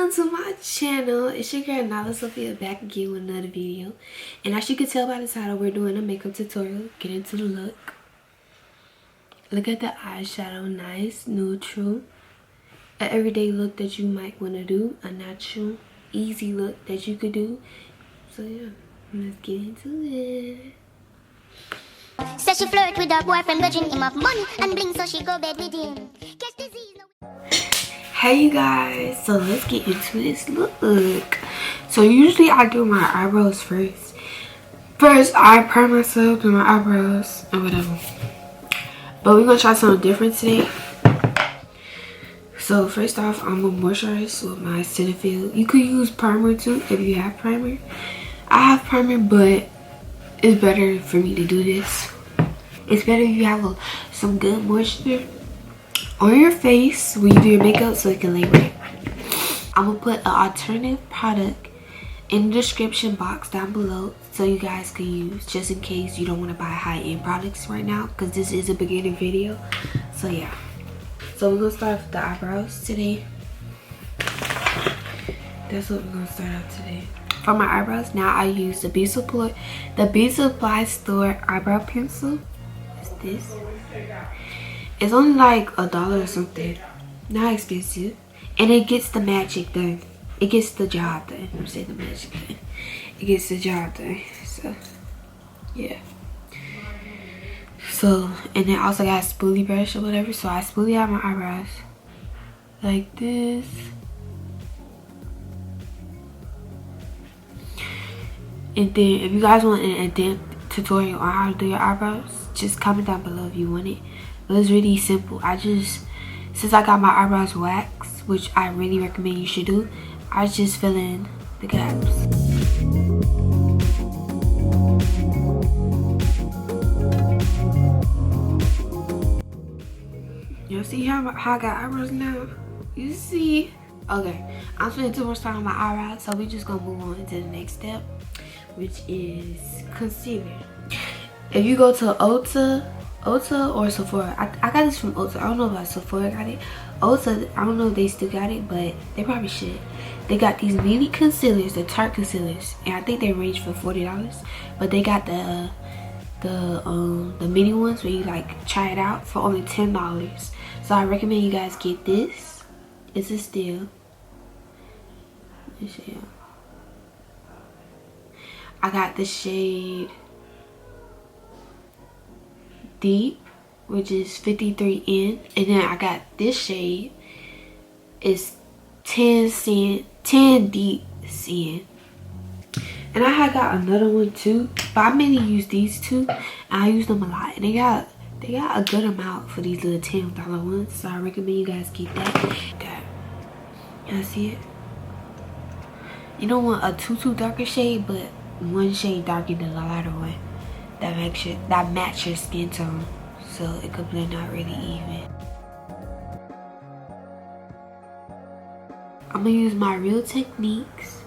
Welcome to my channel. It's your girl Nyla Sophia back again with another video. And as you can tell by the title, we're doing a makeup tutorial. Get into the look. Look at the eyeshadow, nice, neutral. An everyday look that you might want to do. A natural, easy look that you could do. So yeah, let's get into it. Says she flirt with her boyfriend, grudging him of money and bling, so she go bed with him. Catch disease. Hey you guys, so let's get into this look. So usually I do my eyebrows first. First I prime myself, do my eyebrows and whatever. But we're gonna try something different today. So first off, I'm gonna moisturize with my Cetaphil. You could use primer too if you have primer. I have primer, but it's better for me to do this. It's better if you have some good moisture on your face when you do your makeup so it can lay right. I'm gonna put an alternative product in the description box down below so you guys can use, just in case you don't want to buy high-end products right now, because this is a beginner video. So yeah, so we're gonna start with the eyebrows today. That's what we're gonna start out today. For my eyebrows, now I use the Beauty Supply Store eyebrow pencil. It's this. It's only like $1 or something, not expensive, and it gets the magic done. It gets the job done. I'm saying the magic done. It gets the job done. So yeah. So, and then also got a spoolie brush or whatever. So I spoolie out my eyebrows like this. And then if you guys want an in-depth tutorial on how to do your eyebrows, just comment down below if you want it. But it's really simple. Since I got my eyebrows waxed, which I really recommend you should do, I just fill in the gaps. You see how I got eyebrows now? You see? Okay, I'm spending too much time on my eyebrows, so we're just gonna move on to the next step, which is concealer. If you go to Ulta or Sephora, I got this from Ulta. I don't know if Sephora got it. Ulta, I don't know if they still got it, but they probably should. They got these mini concealers, the Tarte concealers, and I think they range for $40. But they got the mini ones where you like try it out for only $10. So I recommend you guys get this. It's a steal. Let me show you. I got the shade Deep, which is 53N, and then I got this shade. It's 10 Deep Sin, and I had got another one too, but I mainly use these two and I use them a lot, and they got a good amount for these little $10 ones, so I recommend you guys get that. Y'all see it? You don't want a too darker shade, but one shade darker than the lighter one that match your skin tone, so it could blend out really even. I'm gonna use my Real Techniques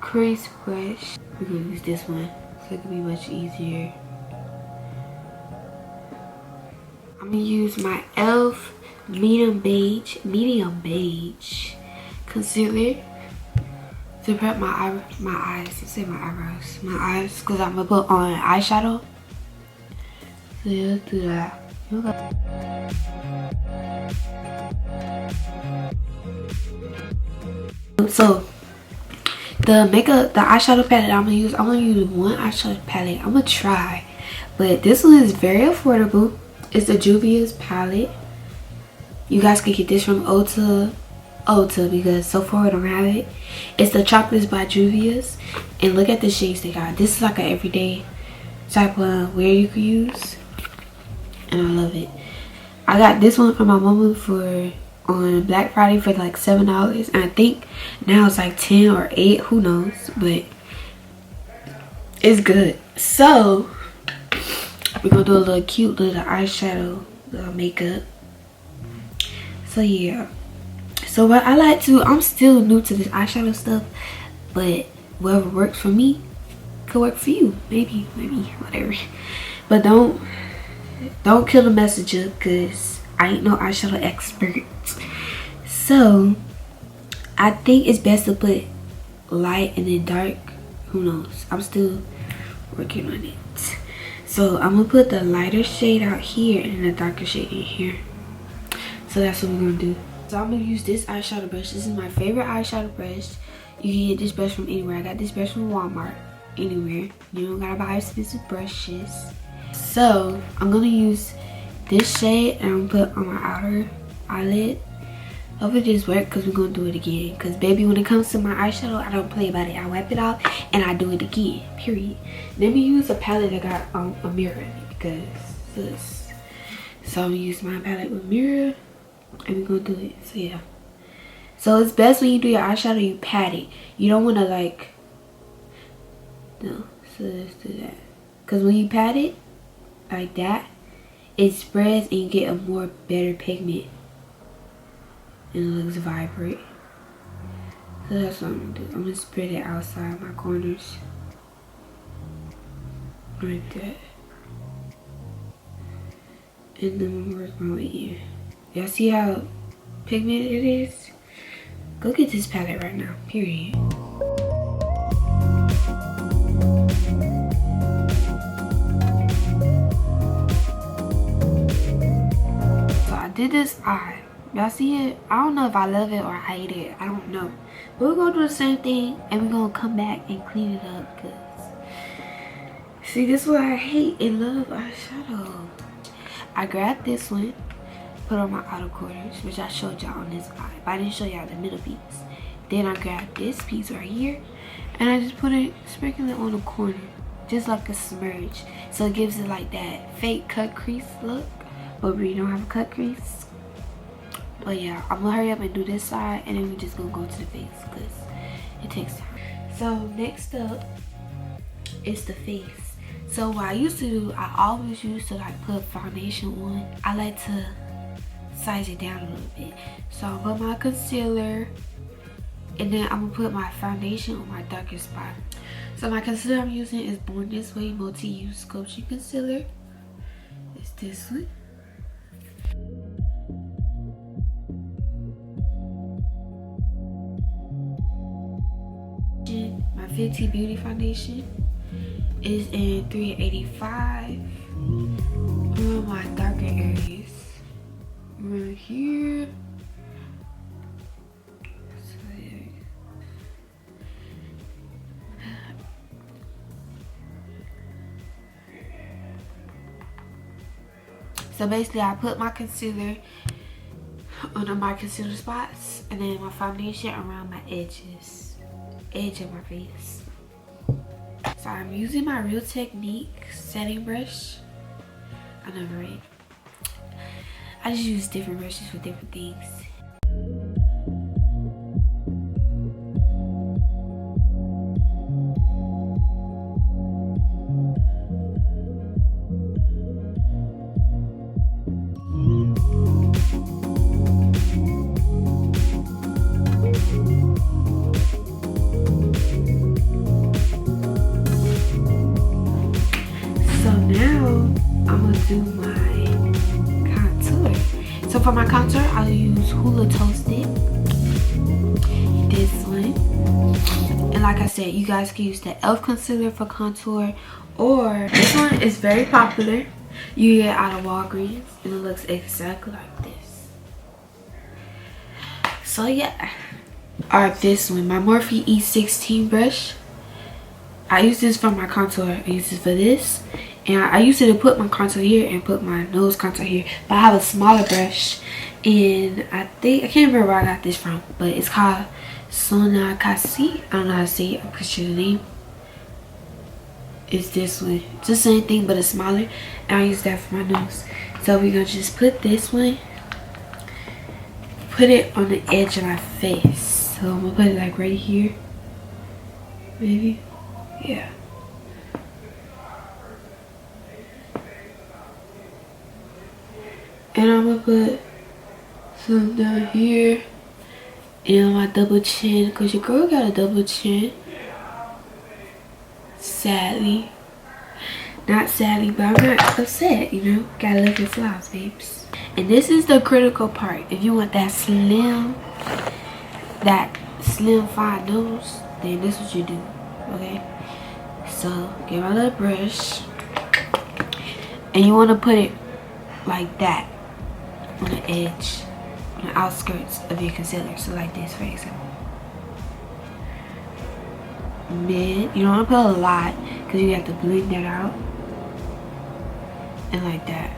crease brush. We're gonna use this one so it can be much easier. I'm gonna use my e.l.f. medium beige concealer to prep my eyes. Let's say my eyes, because I'm gonna put on eyeshadow. So yeah, let's do that. Okay. So the eyeshadow palette I'm gonna use one eyeshadow palette. I'm gonna try, but this one is very affordable. It's the Juvia's palette. You guys can get this from Ulta because Sephora don't have it. It's the Chocolates by Juvia's, and look at the shades they got. This is like an everyday type of wear you could use, and I love it. I got this one from my mama on Black Friday for like $7, and I think now it's like 10 or 8, who knows, but it's good. So we're gonna do a little cute little eyeshadow makeup. So yeah, so what I like to, I'm still new to this eyeshadow stuff, but whatever works for me could work for you. Maybe whatever, but don't kill the messenger, because I ain't no eyeshadow expert. So I think it's best to put light and then dark. Who knows? I'm still working on it. So I'm gonna put the lighter shade out here and the darker shade in here. So that's what we're gonna do. So I'm gonna use this eyeshadow brush. This is my favorite eyeshadow brush. You can get this brush from anywhere. I got this brush from Walmart. Anywhere. You don't gotta buy expensive brushes. So I'm gonna use this shade and I'm gonna put on my outer eyelid. Hopefully this works because we're gonna do it again. Because baby, when it comes to my eyeshadow, I don't play about it. I wipe it off and I do it again. Period. Let me use a palette that got a mirror in it because this. So I'm gonna use my palette with mirror and we're gonna do it. So yeah. So it's best when you do your eyeshadow, you pat it. You don't wanna like, no. So let's do that. Because when you pat it like that, it spreads and you get a more better pigment. And it looks vibrant. So that's what I'm gonna do. I'm gonna spread it outside my corners. Like that. And then I'm gonna work my way in. Y'all see how pigmented it is? Go get this palette right now, period. So I did this eye. Y'all see it? I don't know if I love it or I hate it. I don't know. But we're gonna do the same thing and we're gonna come back and clean it up because see, this is what I hate and love eyeshadow. I grabbed this one, put on my outer corners, which I showed y'all on this eye, but I didn't show y'all the middle piece. Then I grabbed this piece right here and I just put it, sprinkle it on the corner, just like a smudge. So it gives it like that fake cut crease look, but we don't have a cut crease. But yeah, I'm gonna hurry up and do this side and then we're just gonna go to the face because it takes time. So next up is the face. So what I used to do, I always used to like put foundation on. I like to size it down a little bit. So I'm gonna put my concealer and then I'm gonna put my foundation on my darkest spot. So my concealer I'm using is Born This Way Multi-Use Sculpture Concealer. It's this one. My Fenty Beauty foundation is in 385 on my darker areas right here. So basically I put my concealer under my concealer spots and then my foundation around my edge of my face. So I'm using my Real Technique setting brush. I know, right? I just use different brushes for different things. Do my contour. So for my contour, I'll use Hoola Toasted. This one. And like I said, you guys can use the e.l.f. concealer for contour, or this one is very popular. You get out of Walgreens and it looks exactly like this. So yeah. Or this one, my Morphe E16 brush. I use this for my contour. I use this for this. And I used to put my contour here and put my nose contour here. But I have a smaller brush. And I can't remember where I got this from. But it's called Sonakasi. I don't know how to say it. I'm pretty sure the name. It's this one. It's the same thing but it's smaller. And I use that for my nose. So we're going to just put this one. Put it on the edge of my face. So I'm going to put it like right here. Maybe. Yeah. And I'm gonna put some down here and on my double chin, because your girl got a double chin. Sadly. Not sadly, but I'm not upset, you know. Gotta love your flaws, babes. And this is the critical part. If you want that slim, that slim fine nose, then this is what you do. Okay, so get my little brush, and you want to put it like that on the edge, on the outskirts of your concealer. So like this, for example. Then you don't want to put a lot because you have to blend that out, and like that.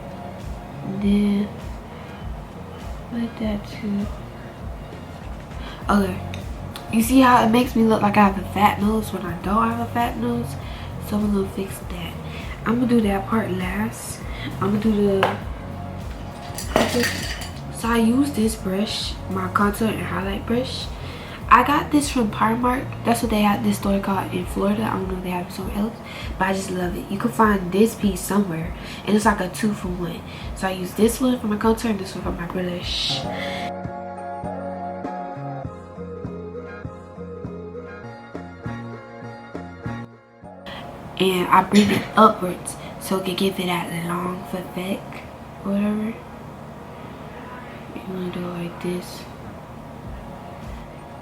And then like that too. Okay, you see how it makes me look like I have a fat nose when I don't have a fat nose? So I'm gonna fix that. I'm gonna do that part last. I'm gonna do the, so I use this brush, my contour and highlight brush. I got this from Primark. That's what they have this store called in Florida. I don't know if they have it somewhere else, but I just love it. You can find this piece somewhere, and it's like a 2-for-1. So I use this one for my contour and this one for my blush. And I bring it upwards so it can give it that long effect or whatever. You want to do it like this.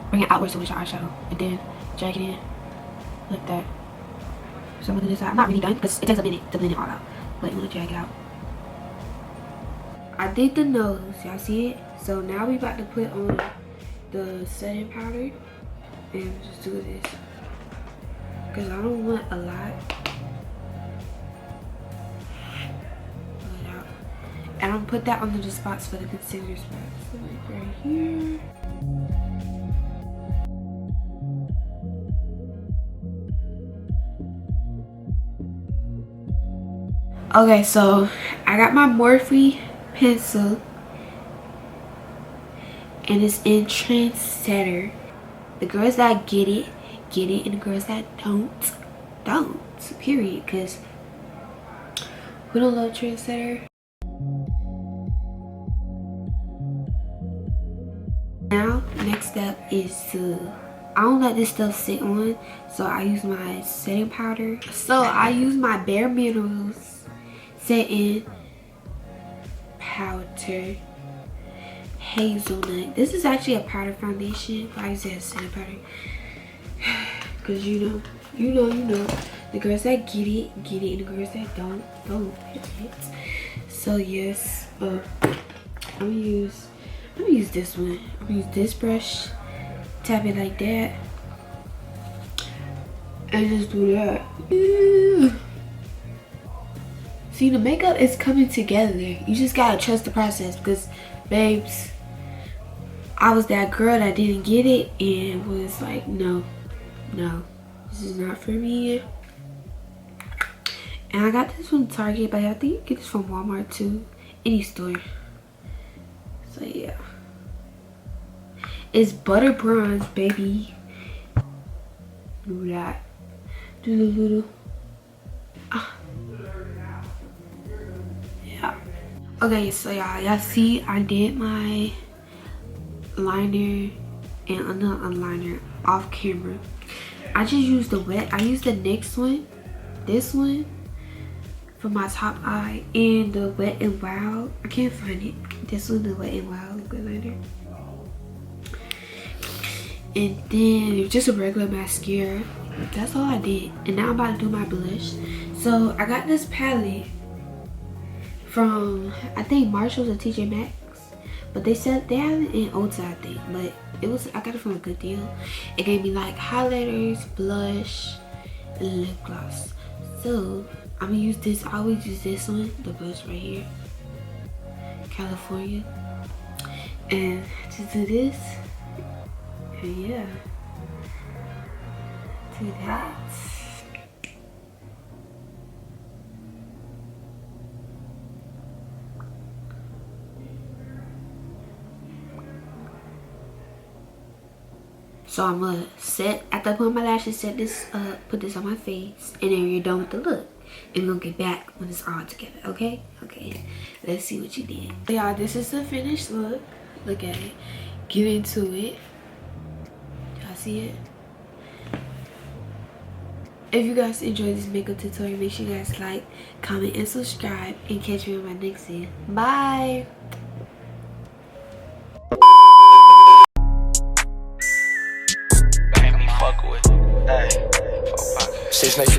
Bring it outwards with your eyeshadow and then drag it in like that. So I'm gonna do this side. I'm not really done because it takes a minute to blend it all out, but you want to drag it out. I did the nose, y'all see it? So now we about to put on the setting powder and just do this because I don't want a lot. Pull it out. And I'm gonna put that on the spots for the concealer spots. So like right here. Okay, so I got my Morphe pencil and it's in Trendsetter. The girls that get it, and the girls that don't, period, because we don't love Trendsetter. Now, next step is to, I don't let this stuff sit on, so I use my setting powder. So I use my Bare Minerals setting powder Hazelnut. This is actually a powder foundation, but I use it as setting powder because you know the girls that get it, and the girls that don't. So yes, I'm gonna use this one. I'm gonna use this brush, tap it like that, and just do that. See, the makeup is coming together. You just gotta trust the process because, babes, I was that girl that didn't get it and was like, no, this is not for me. And I got this from Target, but I think you get this from Walmart too, any store. So yeah, it's butter bronze, baby. Do that. Do the little. Okay, so y'all see I did my liner and another liner off camera. I just used the wet. I used the next one, this one, for my top eye, and the Wet n Wild. I can't find it. This one, the Wet n Wild liquid liner. And then just a regular mascara. That's all I did. And now I'm about to do my blush. So I got this palette from, I think, Marshall's or TJ Maxx, but they said they have it in Ulta, I think, but I got it from a good deal. It gave me like highlighters, blush, and lip gloss. So I'm gonna use this. I always use this one, the blush right here, California, and just do this, and yeah, do that. So I'm gonna set, after I put on my lashes, set this up, put this on my face, and then you're done with the look. And we'll get back when it's all together, okay? Okay, let's see what you did. So y'all, this is the finished look. Look at it. Get into it. Y'all see it? If you guys enjoyed this makeup tutorial, make sure you guys like, comment, and subscribe. And catch me on my next video. Bye! fuck with. Hey, 4 pockets. 6 Nation.